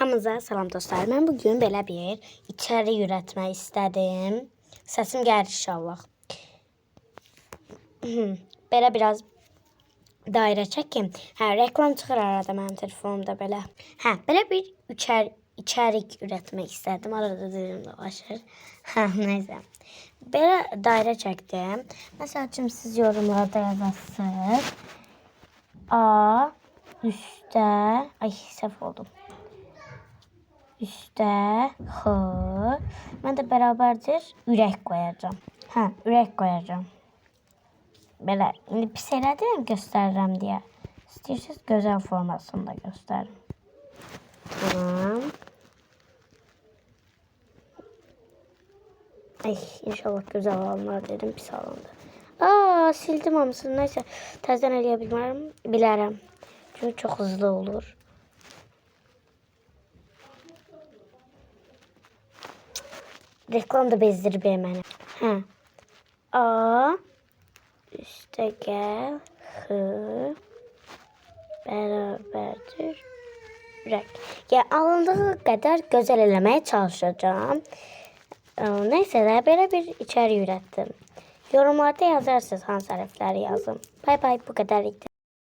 Hamınıza salam dostlar. Mən bugün belə bir içərik üretmək istədim. Səsim gəlir inşallah. Belə biraz dairə çəkim. Reklam çıxır arada mənim telefonumda belə. Belə bir içərik üretmək istədim. Arada dilim dolaşır. Neyse. Belə dairə çəkdim. Məsəl üçün siz yorumlarda yazasınız. A üstə, səhv oldum. Üstə H. Mən də bərabərdir ürək qoyacağım. Ürək qoyacağım. Belə indi pis elədim göstərirəm deyə. İstəyirsiniz gözəl formasında göstərim. Tamam. İnşallah gözəl alınır dedim, pis alındı. Sildim hamısını. Neyse, təzədən eləyə bilərəm. Çünki çox hızlı olur. Reklam da bezdirir məni. A üstə gəl H bərabərdir ürək. Alındığı qədər gözəl eləməyə çalışacağım. Neyse də belə bir içərik üretdim. Yorumlarda yazarsınız hansı hərfləri yazım. Bay bay, bu qədər idi.